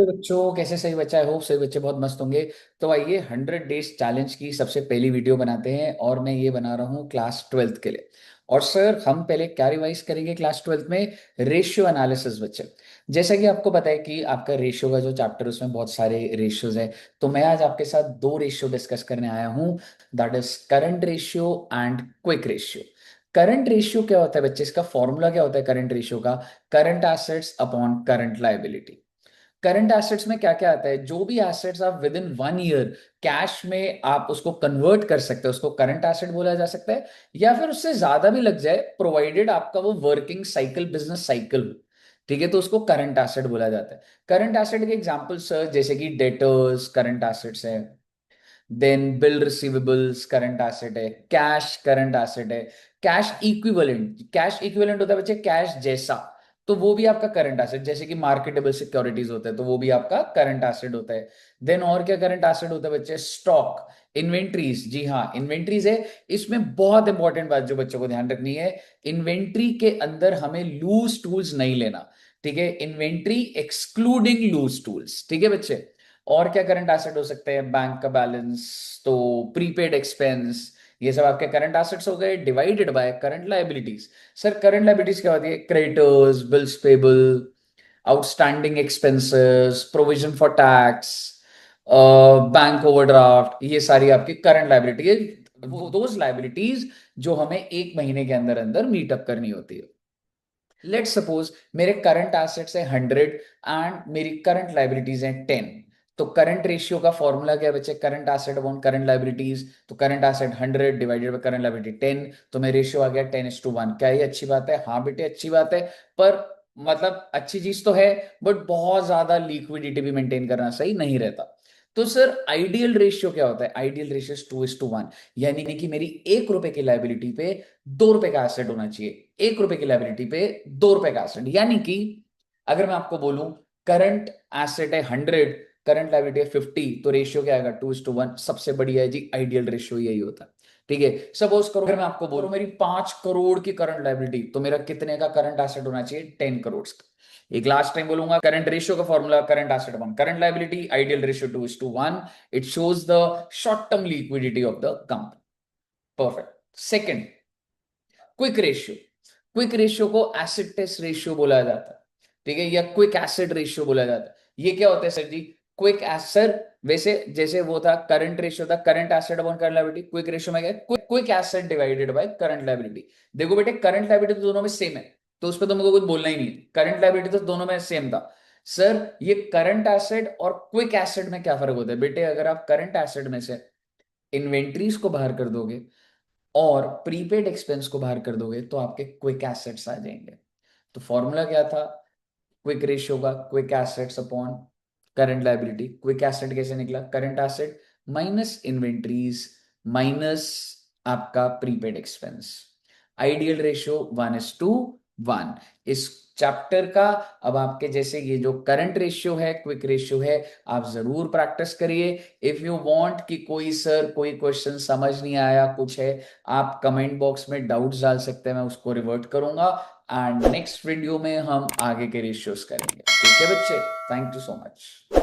तो बच्चों कैसे, सही बच्चा है, होप सही बच्चे बहुत मस्त होंगे। तो आइए 100 डेज चैलेंज की सबसे पहली वीडियो बनाते हैं, और मैं ये बना रहा हूँ क्लास ट्वेल्थ के लिए। और सर हम पहले क्या रिवाइज करेंगे क्लास ट्वेल्थ में? रेशियो एनालिसिस बच्चे। जैसा कि आपको पता है कि आपका रेशियो का जो चैप्टर उसमें बहुत सारे रेशियोज है। तो मैं आज आपके साथ दो रेशियो डिस्कस करने आया हूँ, that is current ratio and quick ratio. Current ratio क्या होता है बच्चे? इसका फॉर्मूला क्या होता है करंट रेशियो का? Current assets upon current liability. Current assets में क्या क्या आता है? जो भी एसेट्स आप विद इन 1 ईयर कैश में आप उसको कन्वर्ट कर सकते हो, उसको करंट एसेट बोला जा सकता है। या फिर उससे ज्यादा भी लग जाए, प्रोवाइडेड आपका वो वर्किंग साइकिल, बिजनेस साइकिल हो, ठीक है, तो उसको करंट एसेट बोला जाता है। करंट एसेट के एग्जांपल्स जैसे कि डेटर्स करंट एसेट्स है, then bill receivables current asset है, कैश करंट एसेट है, कैश इक्विवेलेंट, कैश इक्विवेलेंट होता है बच्चे कैश जैसा, तो वो भी आपका करंट एसेट, जैसे कि मार्केटेबल सिक्योरिटीज होता है तो वो भी आपका करंट एसेट होता है। देन और क्या करंट एसेट होता है बच्चे? स्टॉक, इन्वेंट्रीज, जी हाँ इन्वेंट्रीज है। इसमें बहुत इंपॉर्टेंट बात जो बच्चों को ध्यान रखनी है, इन्वेंट्री के अंदर हमें लूज टूल्स नहीं लेना, ठीक है, इन्वेंट्री एक्सक्लूडिंग लूज टूल्स, ठीक है बच्चे। और क्या करंट एसेट हो सकते हैं? बैंक का बैलेंस, तो प्रीपेड एक्सपेंस, ये सब आपके करंट एसेट्स हो गए, divided by current liabilities. Sir current liabilities क्या होती है? Creditors, bills payable, outstanding expenses, provision for tax, bank overdraft, ये सारी आपकी करंट लायबिलिटी है। वो दोज लायबिलिटीज जो हमें एक महीने के अंदर अंदर मीटअप करनी होती है। लेट सपोज मेरे करंट एसेट्स है 100 एंड मेरी करंट लाइबिलिटीज है 10। तो करंट रेशियो का फॉर्मूला क्या है बच्चे? Current asset upon current liabilities. तो current asset 100 divided by current liability 10, तो मेरा रेशियो आ गया 10:1। क्या ये अच्छी बात है? हाँ बेटे अच्छी बात है, पर मतलब अच्छी चीज तो है, बट बहुत ज्यादा लिक्विडिटी भी मेंटेन करना सही नहीं रहता। तो सर आइडियल रेशियो क्या होता है? आइडियल रेशियो 2:1, यानी कि मेरी 1 रुपए की लाइबिलिटी पे 2 रुपए का एसेट होना चाहिए। 1 रुपए की लाइबिलिटी पे 2 रुपए का एसेट, यानी कि अगर मैं आपको बोलूं करंट एसेट है 100, करंट लाइबिलिटी है 50, तो रेशियो क्या आएगा? 2:1। सबसे बढ़िया है जी, आइडियल रेशियो यही होता है, ठीक है। सपोज करो अगर मैं आपको बोलूं मेरी 5 करोड़ की करंट लाइबिलिटी, तो मेरा कितने का करंट एसेट होना चाहिए? 10 करोड़ का। एक लास्ट टाइम बोलूंगा, करंट रेशियो का formula current asset upon current liability, ideal ratio 2:1। It shows the short term liquidity of the company. Perfect. Second, quick ratio. Quick ratio को एसिड टेस्ट रेशियो बोला जाता है, ठीक है, या क्विक एसिड रेशियो बोला जाता है। ये क्या होता है सर जी? क्विक एसिड, वैसे जैसे वो था करंट रेशियो था current acid upon current liability, quick ratio में क्या? Quick acid divided by current liability. देखो बेटे करंट लायबिलिटी तो दोनों में सेम है, तो उस पर तुमको कुछ बोलना ही नहीं, करंट लायबिलिटी तो दोनों में सेम था। सर ये करंट एसिड और क्विक एसिड में क्या फर्क होता है बेटे? अगर आप करंट एसिड में से इन्वेंट्रीज को बाहर कर दोगे और प्रीपेड एक्सपेंस को बाहर कर दोगे, तो आपके क्विक एसेट्स आ जाएंगे। तो फॉर्मूला क्या था क्विक रेशियो का? Quick assets upon current liability. Quick asset कैसे निकला? Current asset minus inventories minus आपका प्रीपेड एक्सपेंस। Ideal ratio 1:1। इस चैप्टर का अब आपके जैसे ये जो करंट रेशियो है, क्विक रेशियो है, आप जरूर प्रैक्टिस करिए। इफ यू वांट कि कोई सर कोई क्वेश्चन समझ नहीं आया कुछ है, आप कमेंट बॉक्स में डाउट्स डाल सकते हैं, मैं उसको रिवर्ट करूंगा। एंड नेक्स्ट वीडियो में हम आगे के रेशियोज करेंगे, ठीक है बच्चे? Thank you so much.